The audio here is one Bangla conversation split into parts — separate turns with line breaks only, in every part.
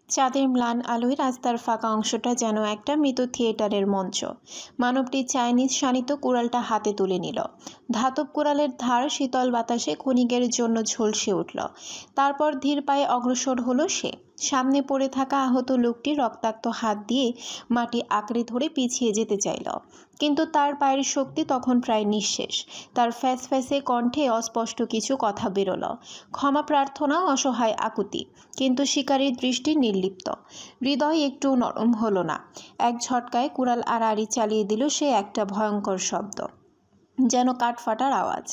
চাঁদের ম্লান আলোয় রাস্তার ফাঁকা অংশটা যেন একটা মৃত থিয়েটারের মঞ্চ। মানবটি চাইনিজ শানিত কুড়ালটা হাতে তুলে নিল। ধাতব কুড়ালের ধার শীতল বাতাসে ক্ষণিকের জন্য ঝলসে উঠল। তারপর ধীর পায়ে অগ্রসর হলো সে। সামনে পড়ে থাকা আহত লোকটি রক্তাক্ত হাত দিয়ে মাটি আঁকড়ে ধরে পিছিয়ে যেতে চাইল, কিন্তু তার পায়ের শক্তি তখন প্রায় নিঃশেষ। তার ফ্যাসফ্যাসে কণ্ঠে অস্পষ্ট কিছু কথা বেরোল, ক্ষমা প্রার্থনা, অসহায় আকুতি। কিন্তু শিকারীর দৃষ্টি নির্লিপ্ত। হৃদয় একটু নরম হলো না। এক ঝটকায় কুড়াল আড়াআড়ি চালিয়ে দিল সে, একটা ভয়ঙ্কর শব্দ, যেন কাঠফাটার আওয়াজ।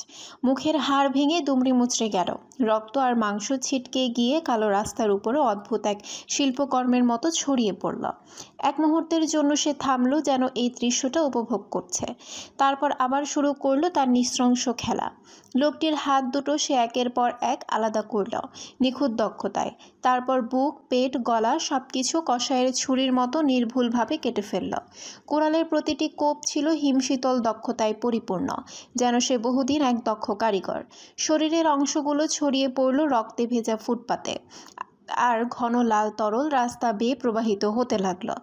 মুখের হাড় ভেঙে দুমড়ে মুচড়ে গেল। রক্ত আর মাংস ছিটকে গিয়ে কালো রাস্তার উপরে অদ্ভুত এক শিল্পকর্মের মতো ছড়িয়ে পড়ল। এক মুহূর্তের জন্য সে থামল, যেন এই দৃশ্যটা উপভোগ করছে। তারপর আবার শুরু করলো তার নৃশংস খেলা। লোকটির হাত দুটো সে একের পর এক আলাদা করল, নিখুঁত দক্ষতায়। তারপর বুক, পেট, গলা সবকিছু কষায়ের ছুরির মতো নির্ভুলভাবে কেটে ফেলল। কোরালের প্রতিটি কোপ ছিল হিমশীতল দক্ষতায় পরিপূর্ণ, যেন সে বহুদিন এক দক্ষ কারিগর। শরীরের অংশগুলো ছড়িয়ে পড়ল রক্তে ভেজা ফুটপাতে, আর ঘন লাল তরল রাস্তা বেয়ে প্রবাহিত হতে লাগলো।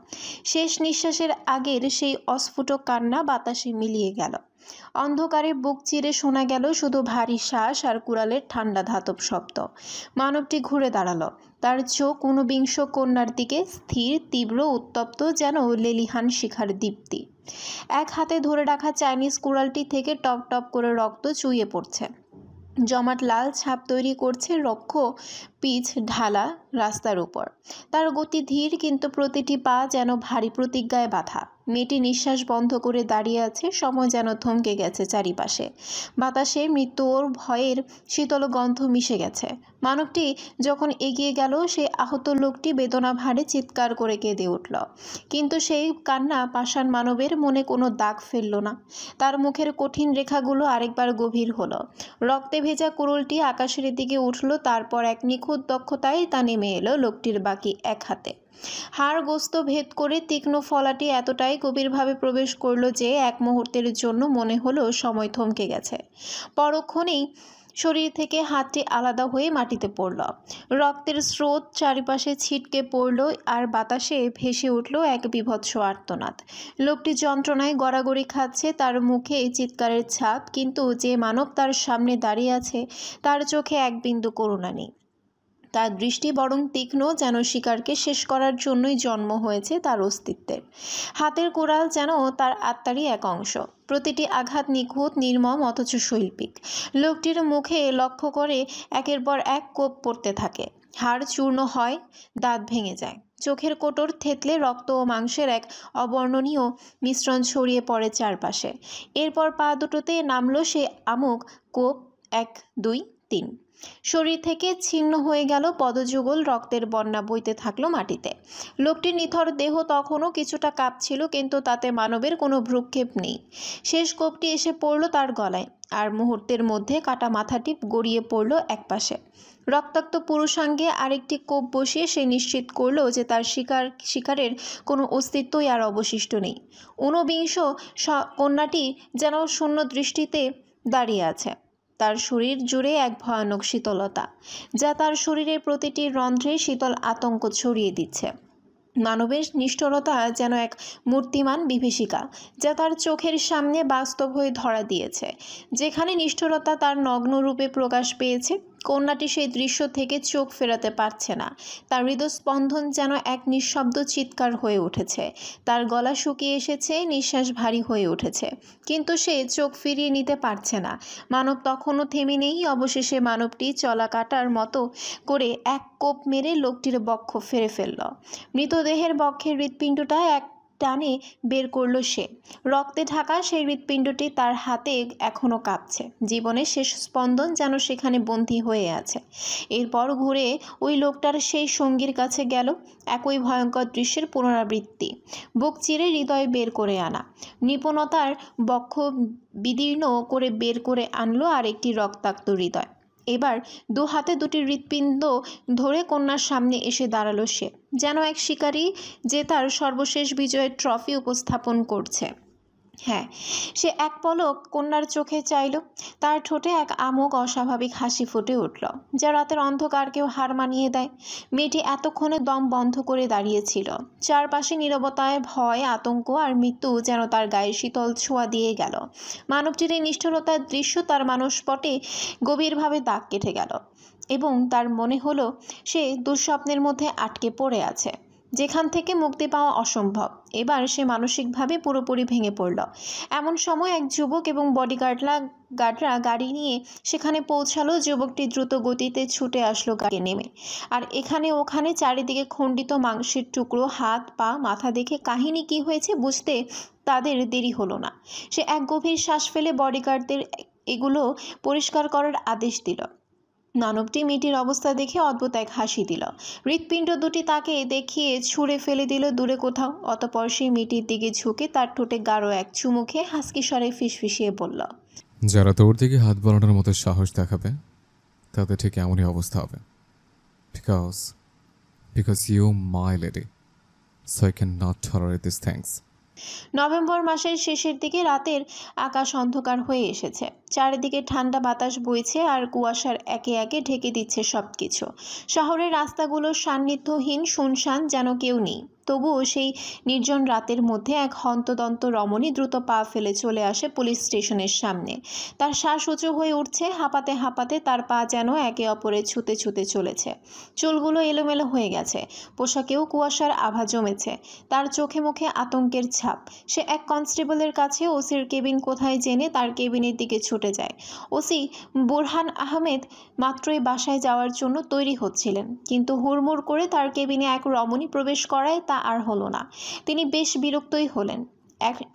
শেষ নিঃশ্বাসের আগের সেই অস্ফুট কান্না বাতাসে মিলিয়ে গেল। অন্ধকারে বুক চিরে শোনা গেল শুধু ভারী শ্বাস আর কুড়ালের ঠান্ডা ধাতব শব্দ। মানবটি ঘুরে দাঁড়ালো। তার চোখ ঊনবিংশ কন্যার দিকে, স্থির, তীব্র, উত্তপ্ত, যেন লেলিহান শিখার দীপ্তি। এক হাতে ধরে রাখা চাইনিজ কুড়ালটি থেকে টপ টপ করে রক্ত চুইয়ে পড়ছে, জমাট লাল ছাপ তৈরি করছে রক্ষ পিচ ঢালা রাস্তার উপর। তার গতি ধীর, কিন্তু প্রতিটি পা যেন ভারী প্রতিজ্ঞায় বাঁধা। মেয়েটি নিঃশ্বাস বন্ধ করে দাঁড়িয়ে আছে, সময় যেন থমকে গেছে চারিপাশে। বাতাসে মৃত্যুর ভয়ের শীতল গন্ধ মিশে গেছে। মানবটি যখন এগিয়ে গেল, সেই আহত লোকটি বেদনা ভারে চিৎকার করে কেঁদে উঠল। কিন্তু সেই কান্না পাষাণ মানবের মনে কোনো দাগ ফেলল না। তার মুখের কঠিন রেখাগুলো আরেকবার গভীর হলো। রক্তে ভেজা কুড়ুলটি আকাশের দিকে উঠল, তারপর এক নিখুঁত দক্ষতায় তা নেমে এলো লোকটির বাকি এক হাতে। হাড় গোস্ত ভেদ করে তীক্ষ্ণ ফলাটি এতটাই গভীরভাবে প্রবেশ করলো যে এক মুহূর্তের জন্য মনে হলো সময় থমকে গেছে। পরক্ষণেই শরীর থেকে হাতটি আলাদা হয়ে মাটিতে পড়ল। রক্তের স্রোত চারিপাশে ছিটকে পড়ল, আর বাতাসে ভেসে উঠল এক বীভৎস আর্তনাদ। লোকটি যন্ত্রণায় গড়াগড়ি খাচ্ছে, তার মুখে চিৎকারের ছাপ, কিন্তু যে মানব তার সামনে দাঁড়িয়ে আছে তার চোখে এক বিন্দু করুণা নেই। তার দৃষ্টি বরং তীক্ষ্ণ, যেন শিকারকে শেষ করার জন্যই জন্ম হয়েছে তার অস্তিত্বের। হাতের কোড়াল যেন তার আত্মারই এক অংশ। প্রতিটি আঘাত নিখুঁত, নির্মম, অথচ শৈল্পিক। লোকটির মুখে লক্ষ্য করে একের পর এক কোপ পড়তে থাকে। হাড় চূর্ণ হয়, দাঁত ভেঙে যায়, চোখের কোটর থেতলে রক্ত ও মাংসের এক অবর্ণনীয় মিশ্রণ ছড়িয়ে পড়ে চারপাশে। এরপর পা দুটোতে নামলো সে আমুক কোপ, 1, 2, 3। শরীর থেকে ছিন্ন হয়ে গেল পদযুগল, রক্তের বন্যা বইতে থাকলো মাটিতে। লোকটির নিথর দেহ তখনও কিছুটা কাঁপছিল, কিন্তু তাতে মানবের কোনো ভ্রুক্ষেপ নেই। শেষ কোপটি এসে পড়ল তার গলায়, আর মুহূর্তের মধ্যে কাটা মাথাটি গড়িয়ে পড়ল একপাশে। রক্তাক্ত পুরুষাঙ্গে আরেকটি কোপ বসিয়ে সে নিশ্চিত করল যে তার শিকারের কোনো অস্তিত্বই আর অবশিষ্ট নেই। ঊনবিংশ কন্যাটি যেন শূন্য দৃষ্টিতে দাঁড়িয়ে আছে। তার শরীর জুড়ে এক ভয়ানক শীতলতা, যা তার শরীরের প্রতিটি রন্ধ্রে শীতল আতঙ্ক ছড়িয়ে দিচ্ছে। মানবের নিষ্ঠুরতা যেন এক মূর্তিমান বিভীষিকা, যা তার চোখের সামনে বাস্তব হয়ে ধরা দিয়েছে। যেখানে নিষ্ঠুরতা তার নগ্ন রূপে প্রকাশ পেয়েছে, কন্যাটি সেই দৃশ্য থেকে চোখ ফেরাতে পারছে না। তার হৃদস্পন্দন যেন এক নিঃশব্দ চিৎকার হয়ে উঠেছে। তার গলা শুকিয়ে এসেছে, নিঃশ্বাস ভারী হয়ে উঠেছে, কিন্তু সে চোখ ফিরিয়ে নিতে পারছে না। মানব তখনও থেমে নেই। অবশেষে মানবটি চলা কাটার মতো করে এক কোপ মেরে লোকটির বক্ষ ফেরে ফেলল। মৃতদেহের বক্ষের হৃৎপিণ্ডটা এক টানে বের করল সে। রক্তে ঢাকা সেই হৃৎপিণ্ডটি তার হাতে এখনও কাঁপছে। জীবনের শেষ স্পন্দন যেন সেখানে বন্দী হয়ে আছে। এরপর ঘুরে ওই লোকটার সেই সঙ্গীর কাছে গেল। একই ভয়ঙ্কর দৃশ্যের পুনরাবৃত্তি, বুক চিরে হৃদয় বের করে আনা। নিপুণতার বক্ষ বিদীর্ণ করে বের করে আনলো আর একটি রক্তাক্ত হৃদয়। এবার দু হাতে দুটি হৃৎপিণ্ড ধরে কন্যার সামনে এসে দাঁড়ালো সে, যেন এক শিকারী যে তার সর্বশেষ বিজয়ের ট্রফি উপস্থাপন করছে। হ্যাঁ, সে এক পলক কন্যার চোখে চাইল। তার ঠোঁটে এক আমোঘ অস্বাভাবিক হাসি ফুটে উঠল, যা রাতের অন্ধকারকেও হার মানিয়ে দেয়। মেয়েটি এতক্ষণে দম বন্ধ করে দাঁড়িয়েছিল। চারপাশে নীরবতায় ভয়, আতঙ্ক আর মৃত্যু যেন তার গায়ে শীতল ছোঁয়া দিয়ে গেল। মানবটির এই নিষ্ঠুরতার দৃশ্য তার মানসপটে গভীরভাবে দাগ কেটে গেল এবং তার মনে হলো সে দুঃস্বপ্নের মধ্যে আটকে পড়ে আছে, যেখান থেকে মুক্তি পাওয়া অসম্ভব। এবার সে মানসিকভাবে পুরোপুরি ভেঙে পড়ল। এমন সময় এক যুবক এবং গার্ডরা গাড়ি নিয়ে সেখানে পৌঁছালো। যুবকটি দ্রুত গতিতে ছুটে আসলো গাড়ি নেমে, আর এখানে ওখানে চারিদিকে খণ্ডিত মাংসের টুকরো, হাত পা মাথা দেখে কাহিনী কি হয়েছে বুঝতে তাদের দেরি হলো না। সে এক গভীর শ্বাস ফেলে বডিগার্ডদের এগুলো পরিষ্কার করার আদেশ দিল। মানবটি মেয়েটির অবস্থা দেখে অদ্ভুত এক হাসি দিল। হৃৎপিণ্ড দুটি তাকে দেখিয়ে ছুঁড়ে ফেলে দিল দূরে কোথাও। অতঃপর সেই মেয়েটির দিকে ঝুঁকে তার ঠোঁটে গাঢ় এক চুমু খেয়ে হাসকি স্বরে ফিসফিসিয়ে বলল,
যারা তোর দিকে হাত বাড়ানোর মতো সাহস দেখাবে তাদের ঠিক এমনই অবস্থা হবে। Because you my lady, so I can not tolerate this things.
November মাসের শেষের দিকে রাতের আকাশ অন্ধকার হয়ে এসেছে। চারিদিকে ঠান্ডা বাতাস বইছে আর কুয়াশার একে একে ঢেকে দিচ্ছে সবকিছু। শহরের রাস্তাগুলো সান্নিধ্যহীন, শুনশান, যেন কেউ নেই। তবুও সেই নির্জন রাতের মধ্যে এক হন্তদন্ত রমণী দ্রুত পা ফেলে চলে আসে পুলিশ স্টেশনের সামনে। তার শ্বাস উঁচু হয়ে উঠছে, হাঁপাতে হাঁপাতে তার পা যেন একে অপরে ছুতে ছুতে চলেছে। চুলগুলো এলোমেলো হয়ে গেছে, পোশাকেও কুয়াশার আভা জমেছে। তার চোখে মুখে আতঙ্কের ছাপ। সে এক কনস্টেবলের কাছে ওসির কেবিন কোথায় জেনে তার কেবিনের দিকে ছুটে যায়। ওসি বুরহান আহমেদ মাত্রই বাসায় যাওয়ার জন্য তৈরি হচ্ছিলেন, কিন্তু হুড়মুড় করে তার কেবিনে এক রমণী প্রবেশ করায় তা আর হলো না। তিনি বেশ বিরক্তই হলেন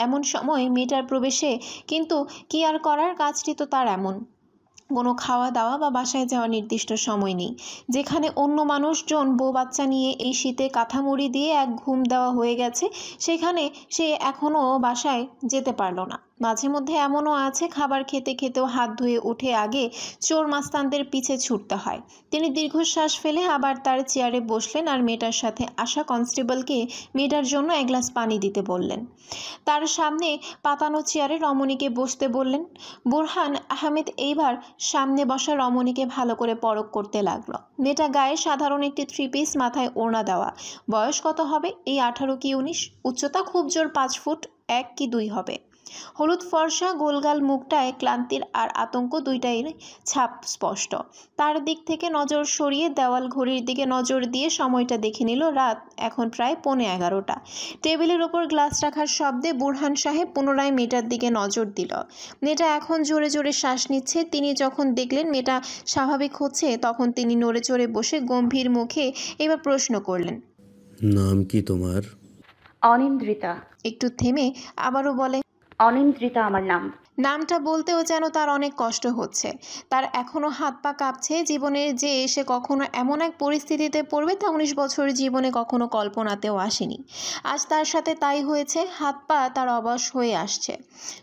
এমন সময় মেয়েটার প্রবেশে, কিন্তু কি আর করার, কাজটি তো তার এমন। কোনো খাওয়া দাওয়া বা বাসায় যাওয়ার নির্দিষ্ট সময় নেই। যেখানে অন্য মানুষজন বউ বাচ্চা নিয়ে এই শীতে কাঁথামুড়ি দিয়ে এক ঘুম দেওয়া হয়ে গেছে, সেখানে সে এখনও বাসায় যেতে পারল না। মাঝে মধ্যে এমনও আছে খাবার খেতে খেতেও হাত ধুয়ে উঠে আগে চোর মাস্তানদের পিছে ছুটতে হয়। তিনি দীর্ঘশ্বাস ফেলে আবার তার চেয়ারে বসলেন আর মেয়েটার সাথে আসা কনস্টেবলকে মেয়েটার জন্য এক গ্লাস পানি দিতে বললেন। তার সামনে পাতানো চেয়ারে রমণীকে বসতে বললেন। বুরহান আহমেদ এইবার সামনে বসা রমণীকে ভালো করে পরখ করতে লাগলো। মেয়েটা গায়ে সাধারণ একটি 3 পিস, মাথায় ওড়না দেওয়া। বয়স কত হবে? এই 18 কি 19। উচ্চতা খুব জোর 5 ফুট 1 কি 2 হবে। হলুদ ফর্সা গোলগাল মুখটায় ক্লান্তির আর আতঙ্ক দুইটাই ছাপ স্পষ্ট। তার দিক থেকে নজর সরিয়ে দেওয়াল ঘড়ির দিকে নজর দিয়ে সময়টা দেখে নিল। রাত এখন প্রায় 11:15। টেবিলের ওপর গ্লাস রাখার শব্দে বুরহান সাহেব পুনরায় মেয়েটার দিকে নজর দিল। মেয়েটা এখন জোরে জোরে শ্বাস নিচ্ছে। তিনি যখন দেখলেন মেয়েটা স্বাভাবিক হচ্ছে, তখন তিনি নড়ে চড়ে বসে গম্ভীর মুখে এবার প্রশ্ন করলেন,
নাম কি তোমার?
অনিন্দ্রিতা।
একটু থেমে আবারও বলে,
অনিন্দ্রিতা আমার নাম।
নামটা বলতেও যেন তার অনেক কষ্ট হচ্ছে। তার এখনও হাত পা কাঁপছে। জীবনের যে সে কখনো এমন এক পরিস্থিতিতে পড়বে তা 19 বছরের জীবনে কখনো কল্পনাতেও আসেনি। আজ তার সাথে তাই হয়েছে। হাত পা তার অবশ হয়ে আসছে।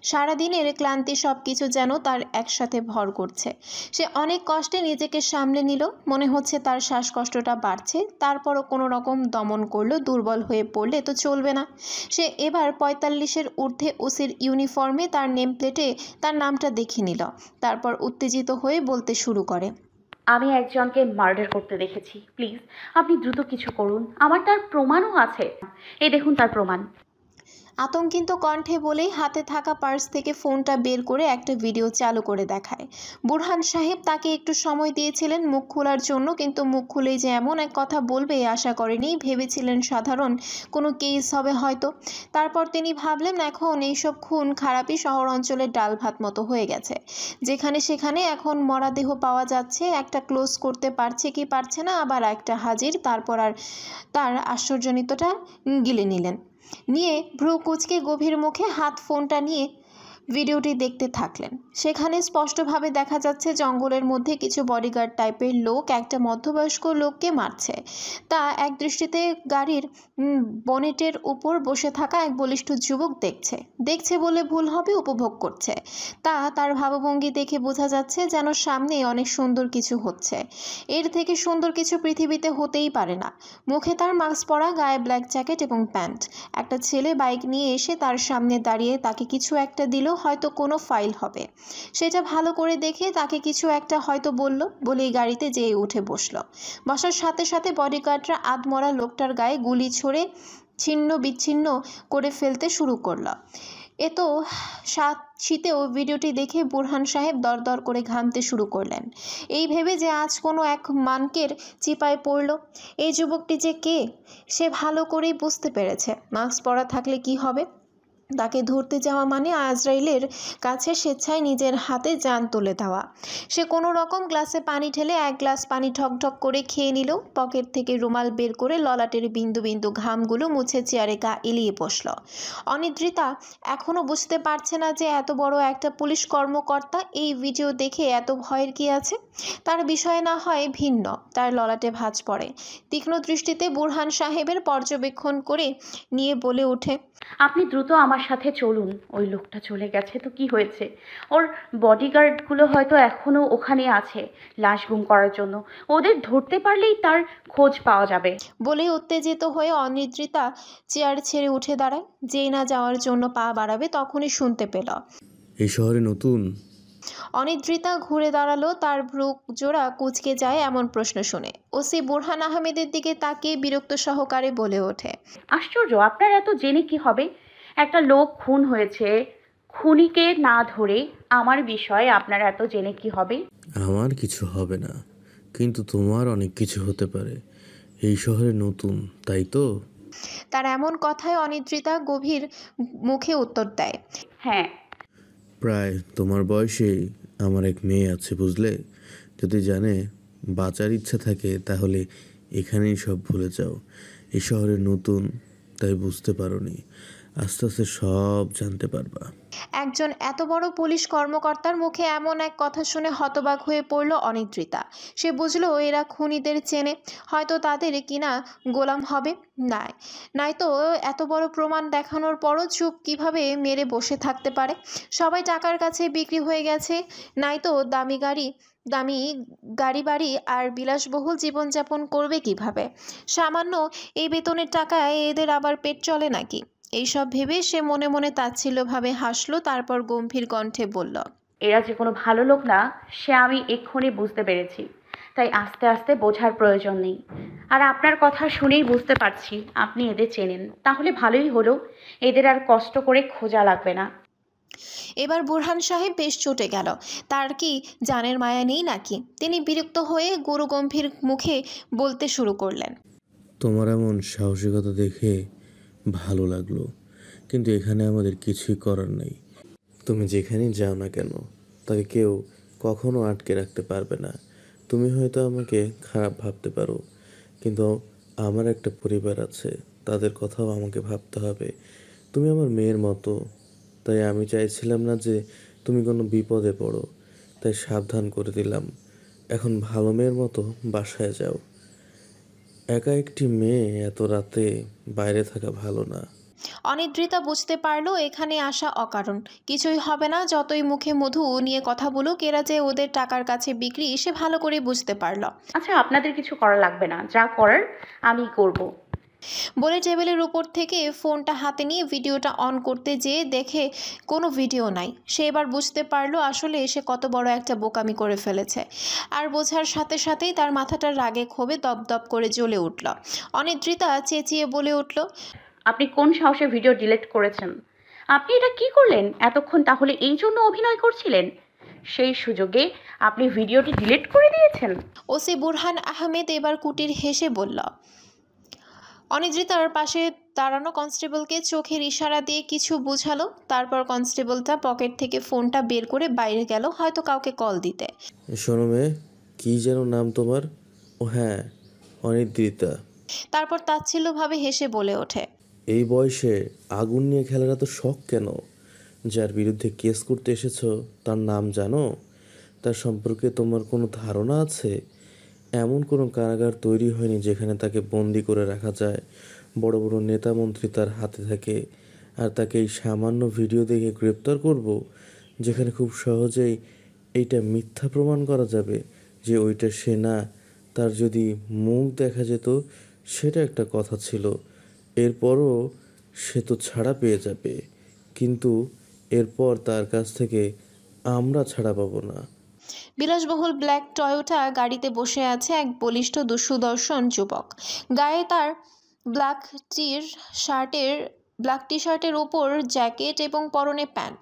সারাদিনের ক্লান্তি সব কিছু যেন তার একসাথে ভর করছে। সে অনেক কষ্টে নিজেকে সামলে নিল। মনে হচ্ছে তার শ্বাসকষ্টটা বাড়ছে, তারপরও কোনো রকম দমন করলো। দুর্বল হয়ে পড়লে তো চলবে না। সে এবার 45-এর ঊর্ধ্বে ওসির ইউনিফর্মে তার নেম প্লেটে তার নামটা দেখে নিল। তারপর উত্তেজিত হয়ে বলতে শুরু করে,
আমি একজনকে মার্ডার করতে দেখেছি। প্লিজ আপনি দ্রুত কিছু করুন। আমার তার প্রমাণও আছে। এই দেখুন তার প্রমাণ।
আতঙ্কিত কণ্ঠে বলেই হাতে থাকা পার্স থেকে ফোনটা বের করে একটা ভিডিও চালু করে দেখায়। বুরহান সাহেব তাকে একটু সময় দিয়েছিলেন মুখ খোলার জন্য, কিন্তু মুখ খুলেই যে এমন এক কথা বলবে আশা করেনি। ভেবেছিলেন সাধারণ কোনো কেস হবে হয়তো। তারপর তিনি ভাবলেন এখন এইসব খুন খারাপই শহর অঞ্চলের ডাল ভাত মতো হয়ে গেছে। যেখানে সেখানে এখন মরাদেহ পাওয়া যাচ্ছে। একটা ক্লোজ করতে পারছে কি পারছে না, আবার একটা হাজির। তারপর আর তার আশ্চর্যজনিতটা গিলে নিয়ে ভ্রু কুঁচকে গভীর মুখে ফোনটা নিয়ে ভিডিওটি দেখতে থাকলেন। সেখানে স্পষ্টভাবে দেখা যাচ্ছে জঙ্গলের মধ্যে কিছু বডিগার্ড টাইপের লোক একটা মধ্যবয়স্ক লোককে মারছে। তা এক দৃষ্টিতে গাড়ির বনেটের উপর বসে থাকা এক বলিষ্ঠ যুবক দেখছে বলে ভুল হবে, উপভোগ করছে। তার ভাবভঙ্গি দেখে বোঝা যাচ্ছে যেন সামনে অনেক সুন্দর কিছু হচ্ছে। এর থেকে সুন্দর কিছু পৃথিবীতে হতেই পারে না। মুখে তার মাস্ক পরা, গায়ে ব্ল্যাক জ্যাকেট এবং প্যান্ট। একটা ছেলে বাইক নিয়ে এসে তার সামনে দাঁড়িয়ে তাকে কিছু একটা দিল, হয়তো কোনো ফাইল হবে। সেটা ভালো করে দেখে তাকে কিছু একটা হয়তো বলল বলেই গাড়িতে যেয়ে উঠে বসলো। বসার সাথে সাথে বডিগার্ডরা আধমরা লোকটার গায়ে গুলি ছুড়ে ছিন্ন বিচ্ছিন্ন করে ফেলতে শুরু করলো। এত শীতেও ভিডিওটি দেখে বুরহান সাহেব দরদর করে ঘামতে শুরু করলেন। এই ভেবে যে আজ কোনো এক মানকের চিপায় পড়ল। এই যুবকটি যে কে সে ভালো করেই বুঝতে পেরেছে। মাস্ক পরা থাকলে কি হবে? তাকে ধরতে যাওয়া মানে আজরাইলের কাছে স্বেচ্ছায় নিজের হাতে জান তুলে দেওয়া। সে কোনো রকম গ্লাসে পানি ঢেলে এক গ্লাস পানি ঠকঠক করে খেয়ে নিল। পকেট থেকে রুমাল বের করে ললাটের বিন্দু বিন্দু ঘামগুলো মুছে চেয়ারে গা এলিয়ে বসল। অনিদ্রিতা এখনও বুঝতে পারছে না যে এত বড় একটা পুলিশ কর্মকর্তা এই ভিডিও দেখে এত ভয়ের কি আছে। তার বিষয় না হয় ভিন্ন, তার ললাটে ভাঁজ পড়ে। তীক্ষ্ণ দৃষ্টিতে বুরহান সাহেবের পর্যবেক্ষণ করে নিয়ে বলে ওঠে,
আপনি দ্রুত আমার সাথে চলুন। ওই লোকটা চলে গেছে তো কি হয়েছে? ওর বডিগার্ডগুলো হয়তো এখনও ওখানে আছে লাশ গুম করার জন্য। ওদের ধরতে পারলেই তার খোঁজ পাওয়া যাবে।
বলেই উত্তেজিত হয়ে অনিদ্রিতা চেয়ার ছেড়ে উঠে দাঁড়ায়। যেই না যাওয়ার জন্য পা বাড়াবে তখনই শুনতে পেল।
এই শহরে নতুন?
অনিদ্রিতা ঘুরে দাঁড়ালো। তার ভ্রু জোড়া কুঁচকে যায় এমন প্রশ্ন শুনে। ওসি বুরহান আহমেদের দিকে তাকিয়ে বিরক্ত সহকারে বলে ওঠে,
আশ্চর্য, আপনার এত জেনে কি হবে? একটা লোক খুন হয়েছে, খুনিকে না ধরে আমার বিষয়ে আপনার এত জেনে কি হবে?
আমার কিছু হবে না, কিন্তু তোমার অনেক কিছু হতে পারে। এই শহরে নতুন, তাই তো?
তার এমন কথায় অনিদ্রিতা গভীর মুখে উত্তর দেয়,
হ্যাঁ।
প্রায় তোমার বয়সেই আমার এক মেয়ে আছে, বুঝলে? যদি জানে বাঁচার ইচ্ছা থাকে তাহলে এখানেই সব ভুলে যাও। এই শহরে নতুন, তাই বুঝতে পারোনি। আস্তে আস্তে সব জানতে পারবা।
একজন এত বড় পুলিশ কর্মকর্তার মুখে এমন এক কথা শুনে হতবাক হয়ে পড়ল অনিদ্রিতা। সে বুঝলো এরা খুনিদের চেনে, হয়তো তাদের কিনা গোলাম হবে। নয়তো এত বড় প্রমাণ দেখানোর পরও চুপ কিভাবে মেরে বসে থাকতে পারে? সবাই টাকার কাছে বিক্রি হয়ে গেছে, নয়তো দামি গাড়ি বাড়ি আর বিলাসবহুল জীবনযাপন করবে কিভাবে? সামান্য এই বেতনের টাকায় এদের আবার পেট চলে নাকি? এইসব ভেবে সে মনে মনে তাচ্ছিল্যভাবে হাসলো। তারপর গম্ভীর কণ্ঠে বলল,
এরা যে কোনো ভালো লোক না সে আমি এক্ষুনি বুঝতে পেরেছি, তাই আস্তে আস্তে বোঝার প্রয়োজন নেই। আর আপনার কথা শুনেই বুঝতে পারছি আপনি এদের চেনেন, তাহলে ভালোই হলো, এদের আর কষ্ট করে খোঁজা লাগবে না।
এবার বুরহান সাহেব বেশ চটে গেল। তার কি জানের মায়া নেই নাকি? তিনি বিরক্ত হয়ে গুরুগম্ভীর মুখে বলতে শুরু করলেন,
তোমার এমন সাহসিকতা দেখে ভালো লাগলো, কিন্তু এখানে আমাদের কিছুই করার নেই। তুমি যেখানেই যাও না কেন তাকে কেউ কখনো আটকে রাখতে পারবে না। তুমি হয়তো আমাকে খারাপ ভাবতে পারো, কিন্তু আমার একটা পরিবার আছে, তাদের কথাও আমাকে ভাবতে হবে। তুমি আমার মেয়ের মতো, তাই আমি চাইছিলাম না যে তুমি কোনো বিপদে পড়ো, তাই সাবধান করে দিলাম। এখন ভালো মেয়ের মতো বাসায় যাও। একা একটি মেয়ে এত রাতে বাইরে থাকা ভালো না।
অনিদ্রিতা বুঝতে পারলো এখানে আসা অকারণ। কিছুই হবে না, যতই মুখে মধু নিয়ে কথা বলুক, এরা যে ওদের টাকার কাছে বিক্রি সে ভালো করে বুঝতে পারলো।
আচ্ছা, আপনাদের কিছু করা লাগবে না, যা করার আমি করব।
বলে টেবিলের উপর থেকে ফোনটা হাতে নিয়ে ভিডিওটা অন করতে যেয়ে দেখে কোনো ভিডিও নাই। সে এবার বুঝতে পারলো আসলে সে কত বড় একটা বোকামি করে ফেলেছে। আর বোঝার সাথে সাথেই তার মাথাটা রাগে ক্ষোভে দপদপ করে জ্বলে উঠল। অনিদ্রিতা চেঁচিয়ে বলে উঠল,
আপনি কোন সাহসে ভিডিও ডিলিট করেছেন? আপনি এটা কি করলেন? এতক্ষণ তাহলে এই জন্য অভিনয় করছিলেন? সেই সুযোগে আপনি ভিডিওটি ডিলিট করে দিয়েছেন?
ওসি বুরহান আহমেদ এবার কুটির হেসে বলল। অনিদ্রিতার পাশে দাঁড়ানো কনস্টেবলকে চোখের ইশারা দিয়ে কিছু বুঝালো। তারপর কনস্টেবলটা পকেট থেকে ফোনটা বের করে বাইরে গেল, হয়তো কাউকে কল দিতে।
শোনো মেয়ে, কী যেন নাম তোমার? ও হ্যাঁ, অনিদ্রিতা।
তারপর তাচ্ছিল্যভাবে হেসে বলে ওঠে,
এই বয়সে আগুন নিয়ে খেলার এত শখ কেন? যার বিরুদ্ধে কেস করতে এসেছো তার নাম জানো? তার সম্পর্কে তোমার কোনো ধারণা আছে? এমন কোনো কারাগার তৈরি হয়নি যেখানে তাকে বন্দি করে রাখা যায়। বড় বড় নেতা মন্ত্রী তার হাতে থাকে, আর তাকে এই সামান্য ভিডিও দেখে গ্রেপ্তার করব, যেখানে খুব সহজেই এইটা মিথ্যা প্রমাণ করা যাবে যে ওইটা সে না। তার যদি মুখ দেখা যেত সেটা একটা কথা ছিল, এরপরও সে তো ছাড়া পেয়ে যাবে, কিন্তু এরপর তার কাছ থেকে আমরা ছাড়া পাবো না।
বিলাসবহুল ব্ল্যাক টয়োটা গাড়িতে বসে আছে এক বলিষ্ঠ সুদর্শন যুবক। গায়ে তার ব্ল্যাক টি শার্টের ওপর জ্যাকেট এবং পরনে প্যান্ট।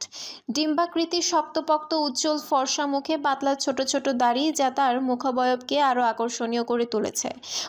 ডিম্বাকৃতির শক্তপোক্ত উজ্জ্বল ফর্সা মুখে পাতলা ছোট ছোট দাড়ি যা তার মুখাবয়বকে আরও আকর্ষণীয় করে তুলেছে।